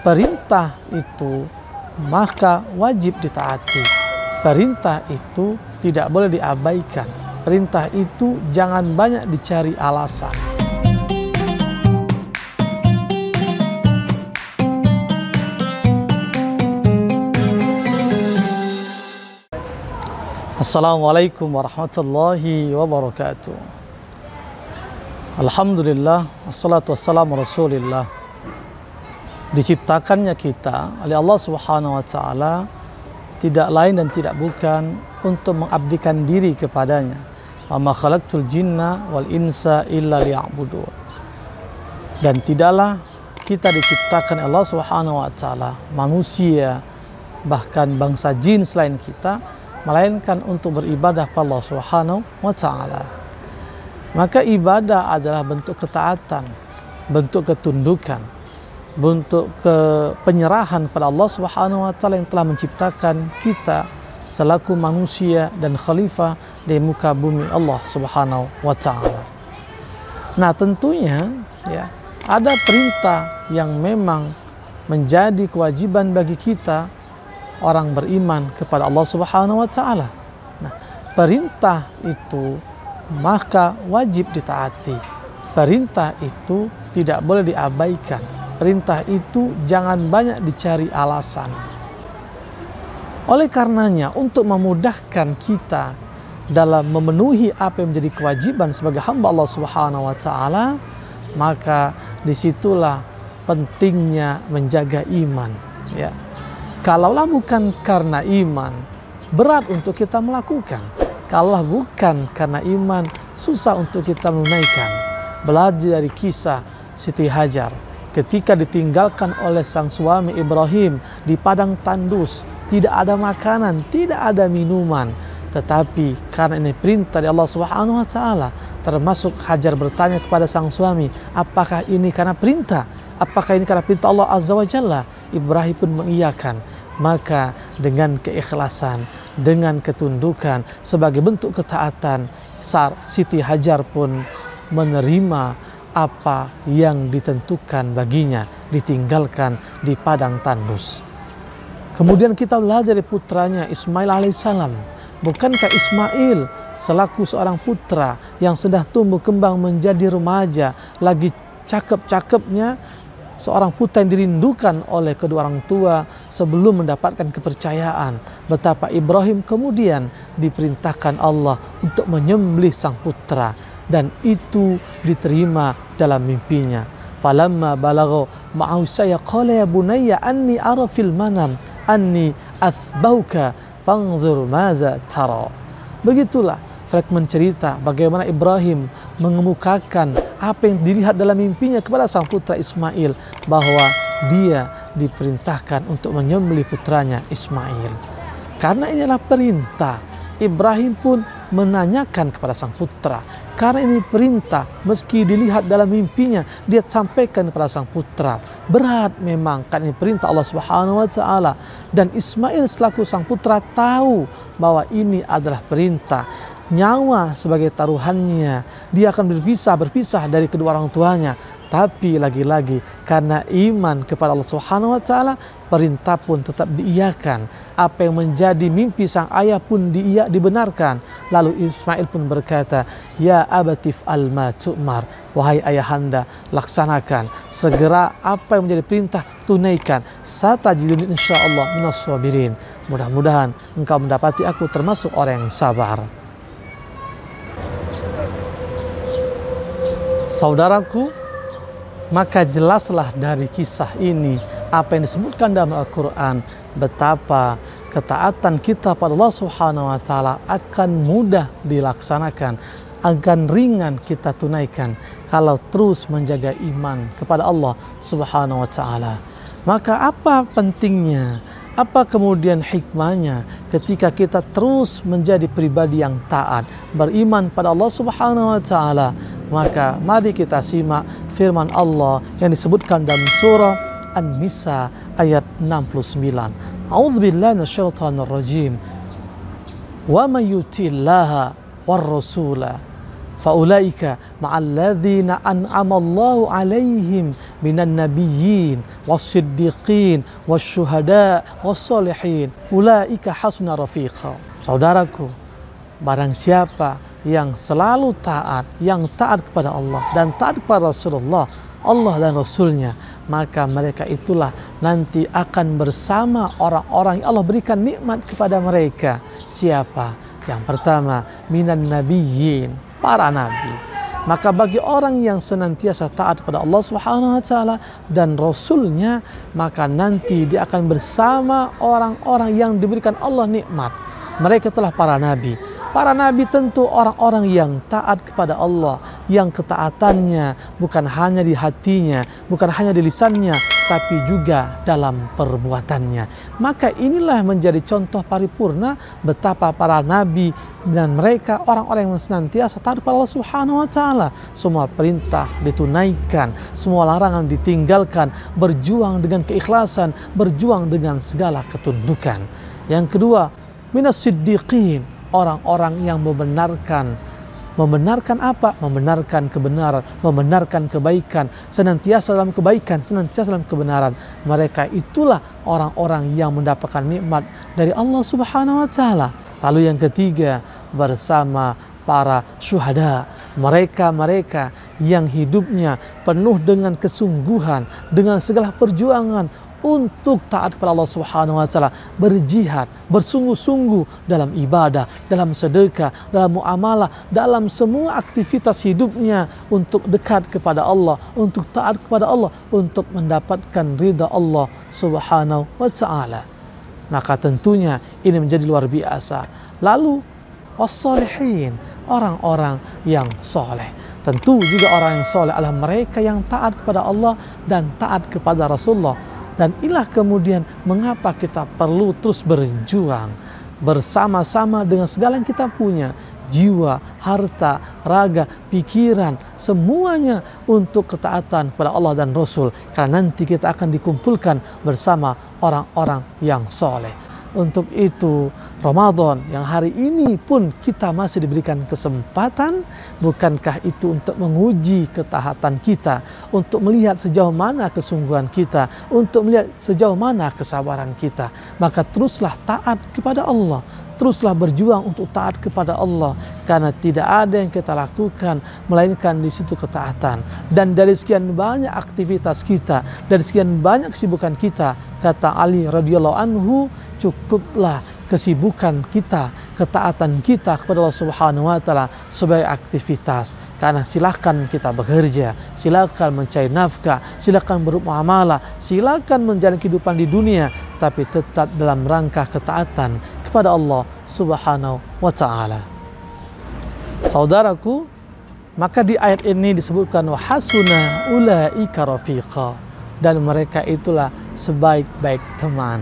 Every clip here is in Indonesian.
perintah itu maka wajib ditaati. Perintah itu tidak boleh diabaikan. Perintah itu jangan banyak dicari alasan. Assalamualaikum warahmatullahi wabarakatuh. Alhamdulillah, wassalatu wassalamu rasulillah. Diciptakannya kita oleh Allah Subhanahu wa Ta'ala tidak lain dan tidak bukan untuk mengabdikan diri kepadanya. Wa ma khalaqtul jinna wal insa illa liya'budun. Dan tidaklah kita diciptakan Allah Subhanahu wa Ta'ala, manusia bahkan bangsa jin selain kita, melainkan untuk beribadah kepada Allah Subhanahu wa Ta'ala. Maka ibadah adalah bentuk ketaatan, bentuk ketundukan, bentuk penyerahan pada Allah Subhanahu wa Ta'ala yang telah menciptakan kita selaku manusia dan khalifah di muka bumi Allah Subhanahu wa Ta'ala. Nah, tentunya ya, ada perintah yang memang menjadi kewajiban bagi kita orang beriman kepada Allah Subhanahu wa Ta'ala. Nah, perintah itu maka wajib ditaati. Perintah itu tidak boleh diabaikan. Perintah itu jangan banyak dicari alasan. Oleh karenanya, untuk memudahkan kita dalam memenuhi apa yang menjadi kewajiban sebagai hamba Allah Subhanahu wa Ta'ala, maka disitulah pentingnya menjaga iman, ya. Kalaulah bukan karena iman, berat untuk kita melakukan. Kalaulah bukan karena iman, susah untuk kita menunaikan. Belajar dari kisah Siti Hajar ketika ditinggalkan oleh sang suami Ibrahim di padang tandus, tidak ada makanan, tidak ada minuman. Tetapi karena ini perintah dari Allah Subhanahu wa Ta'ala, termasuk Hajar bertanya kepada sang suami, apakah ini karena perintah? Apakah ini karena perintah Allah Azza wa Jalla? Ibrahim pun mengiyakan. Maka dengan keikhlasan, dengan ketundukan, sebagai bentuk ketaatan, Siti Hajar pun menerima apa yang ditentukan baginya, ditinggalkan di padang tandus. Kemudian kita belajar dari putranya Ismail alaihissalam. Bukankah Ismail selaku seorang putra yang sudah tumbuh kembang menjadi remaja, lagi cakep-cakepnya, seorang putra yang dirindukan oleh kedua orang tua sebelum mendapatkan kepercayaan. Betapa Ibrahim kemudian diperintahkan Allah untuk menyembelih sang putra, dan itu diterima dalam mimpinya. Falamma balagha ma'ahu saya qala ya bunayya anni ara fil manam anni athbauka fanzur maza tara. Begitulah fragmen cerita bagaimana Ibrahim mengemukakan apa yang dilihat dalam mimpinya kepada sang putra Ismail, bahwa dia diperintahkan untuk menyembelih putranya Ismail. Karena ini adalah perintah, Ibrahim pun menanyakan kepada sang putra. Karena ini perintah, meski dilihat dalam mimpinya, dia sampaikan kepada sang putra. Berat memang, karena ini perintah Allah Subhanahu wa Ta'ala. Dan Ismail selaku sang putra tahu bahwa ini adalah perintah. Nyawa sebagai taruhannya, dia akan berpisah dari kedua orang tuanya. Tapi lagi-lagi karena iman kepada Allah Subhanahu wa Ta'ala, perintah pun tetap diiyakan. Apa yang menjadi mimpi sang ayah pun dibenarkan. Lalu Ismail pun berkata, ya abatif alma tu'mar, wahai ayahanda, laksanakan segera apa yang menjadi perintah, tunaikan. Satajiduni insyaallah minas sabirin. Mudah-mudahan engkau mendapati aku termasuk orang yang sabar. Saudaraku, maka jelaslah dari kisah ini apa yang disebutkan dalam Al-Quran, betapa ketaatan kita pada Allah Subhanahu wa Ta'ala akan mudah dilaksanakan, akan ringan kita tunaikan kalau terus menjaga iman kepada Allah Subhanahu wa Ta'ala. Maka apa pentingnya, apa kemudian hikmahnya ketika kita terus menjadi pribadi yang taat, beriman pada Allah Subhanahu wa Ta'ala? Maka mari kita simak firman Allah yang disebutkan dalam surah An-Nisa ayat 69. A'udzubillahi minasyaitonir rajim. Wa may yuti'illaha war rasula faulaika ma'alladzina an'amallahu alaihim minan nabiyyin wassiddiqin wasyuhada wassalihin ulaika hasuna rafiqa. Saudaraku, barang siapa yang selalu taat, yang taat kepada Allah dan taat kepada Rasulullah, Allah dan Rasulnya, maka mereka itulah nanti akan bersama orang-orang yang Allah berikan nikmat kepada mereka. Siapa? Yang pertama, minan nabiyyin, para nabi. Maka bagi orang yang senantiasa taat kepada Allah Subhanahu wa taala dan Rasulnya, maka nanti dia akan bersama orang-orang yang diberikan Allah nikmat. Mereka telah para nabi. Para nabi tentu orang-orang yang taat kepada Allah, yang ketaatannya bukan hanya di hatinya, bukan hanya di lisannya, tapi juga dalam perbuatannya. Maka inilah menjadi contoh paripurna betapa para nabi dan mereka orang-orang yang senantiasa taat kepada Allah Subhanahu wa taala. Semua perintah ditunaikan, semua larangan ditinggalkan, berjuang dengan keikhlasan, berjuang dengan segala ketundukan. Yang kedua, minas siddiqin, orang-orang yang membenarkan apa? Membenarkan kebenaran, membenarkan kebaikan, senantiasa dalam kebaikan, senantiasa dalam kebenaran. Mereka itulah orang-orang yang mendapatkan nikmat dari Allah Subhanahu wa taala. Lalu yang ketiga, bersama para syuhada, mereka-mereka yang hidupnya penuh dengan kesungguhan, dengan segala perjuangan untuk taat kepada Allah Subhanahu wa taala, berjihad, bersungguh-sungguh dalam ibadah, dalam sedekah, dalam muamalah, dalam semua aktivitas hidupnya untuk dekat kepada Allah, untuk taat kepada Allah, untuk mendapatkan ridha Allah Subhanahu wa taala. Maka tentunya ini menjadi luar biasa. Lalu wassalihin, orang-orang yang soleh. Tentu juga orang yang soleh adalah mereka yang taat kepada Allah dan taat kepada Rasulullah. Dan inilah kemudian mengapa kita perlu terus berjuang bersama-sama dengan segala yang kita punya, jiwa, harta, raga, pikiran, semuanya untuk ketaatan kepada Allah dan Rasul. Karena nanti kita akan dikumpulkan bersama orang-orang yang soleh. Untuk itu Ramadan yang hari ini pun kita masih diberikan kesempatan, bukankah itu untuk menguji ketaatan kita, untuk melihat sejauh mana kesungguhan kita, untuk melihat sejauh mana kesabaran kita. Maka teruslah taat kepada Allah, teruslah berjuang untuk taat kepada Allah, karena tidak ada yang kita lakukan melainkan di situ ketaatan. Dan dari sekian banyak aktivitas kita, dari sekian banyak kesibukan kita, kata Ali radhiyallahu anhu, cukuplah kesibukan kita, ketaatan kita kepada Allah Subhanahu wa taala sebagai aktivitas. Karena silakan kita bekerja, silakan mencari nafkah, silakan bermuamalah, silakan menjalani kehidupan di dunia, tapi tetap dalam rangka ketaatan kepada Allah Subhanahu wa taala. Saudaraku, maka di ayat ini disebutkan wa hasuna ulaika rafiqa, dan mereka itulah sebaik-baik teman.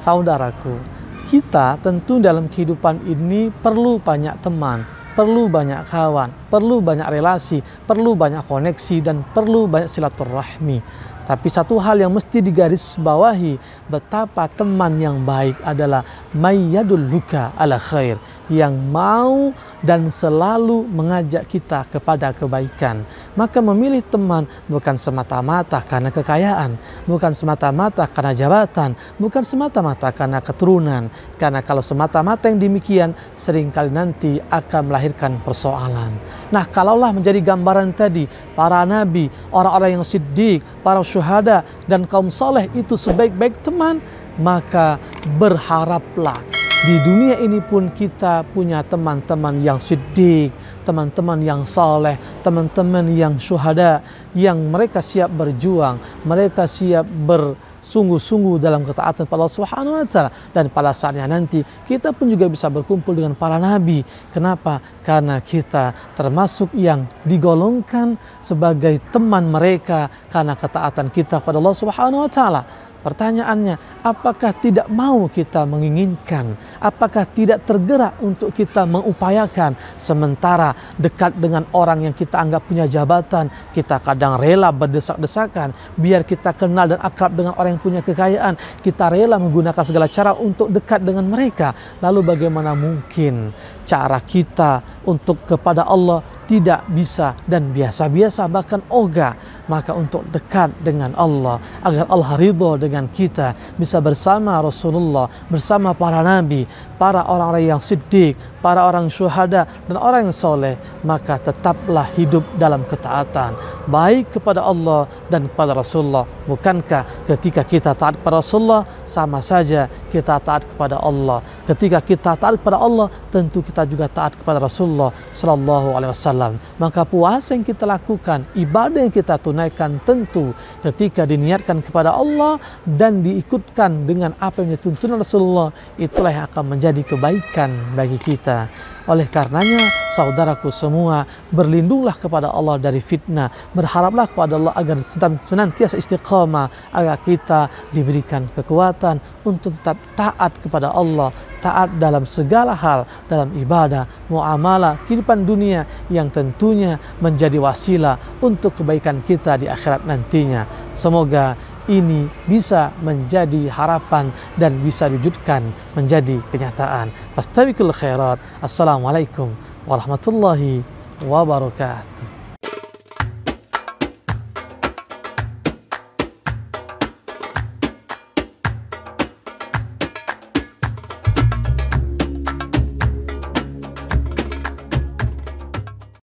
Saudaraku, kita tentu dalam kehidupan ini perlu banyak teman, perlu banyak kawan, perlu banyak relasi, perlu banyak koneksi, dan perlu banyak silaturahmi. Tapi satu hal yang mesti digarisbawahi, betapa teman yang baik adalah mayyadulluka ala khair, yang mau dan selalu mengajak kita kepada kebaikan. Maka memilih teman bukan semata-mata karena kekayaan, bukan semata-mata karena jabatan, bukan semata-mata karena keturunan. Karena kalau semata-mata yang demikian, seringkali nanti akan melahirkan persoalan. Nah, kalaulah menjadi gambaran tadi, para nabi, orang-orang yang siddiq, para syuhada, dan kaum soleh itu sebaik-baik teman, maka berharaplah di dunia ini pun kita punya teman-teman yang siddiq, teman-teman yang soleh, teman-teman yang syuhada, yang mereka siap berjuang, mereka siap bersungguh-sungguh dalam ketaatan pada Allah Subhanahu wa taala. Dan pada saatnya nanti kita pun juga bisa berkumpul dengan para nabi. Kenapa? Karena kita termasuk yang digolongkan sebagai teman mereka karena ketaatan kita pada Allah Subhanahu wa taala. Pertanyaannya, apakah tidak mau kita menginginkan? Apakah tidak tergerak untuk kita mengupayakan? Sementara dekat dengan orang yang kita anggap punya jabatan, kita kadang rela berdesak-desakan. Biar kita kenal dan akrab dengan orang yang punya kekayaan, kita rela menggunakan segala cara untuk dekat dengan mereka. Lalu bagaimana mungkin cara kita untuk kepada Allah tidak bisa dan biasa-biasa bahkan ogah, maka untuk dekat dengan Allah agar Allah ridho dengan kita, bisa bersama Rasulullah, bersama para nabi, para orang-orang yang siddiq, para orang syuhada dan orang yang soleh, maka tetaplah hidup dalam ketaatan baik kepada Allah dan kepada Rasulullah. Bukankah ketika kita taat kepada Rasulullah sama saja kita taat kepada Allah? Ketika kita taat kepada Allah, tentu kita juga taat kepada Rasulullah Sallallahu Alaihi Wasallam. Maka puasa yang kita lakukan, ibadah yang kita tunaikan, tentu ketika diniatkan kepada Allah dan diikutkan dengan apa yang dituntunkan Rasulullah, itulah yang akan menjadi kebaikan bagi kita. Oleh karenanya, saudaraku semua, berlindunglah kepada Allah dari fitnah, berharaplah kepada Allah agar senantiasa istiqamah, agar kita diberikan kekuatan untuk tetap taat kepada Allah, taat dalam segala hal, dalam ibadah, muamalah, kehidupan dunia yang tentunya menjadi wasilah untuk kebaikan kita di akhirat nantinya. Semoga ini bisa menjadi harapan dan bisa diwujudkan menjadi kenyataan. Fastabiqul khairat. Assalamualaikum warahmatullahi wabarakatuh.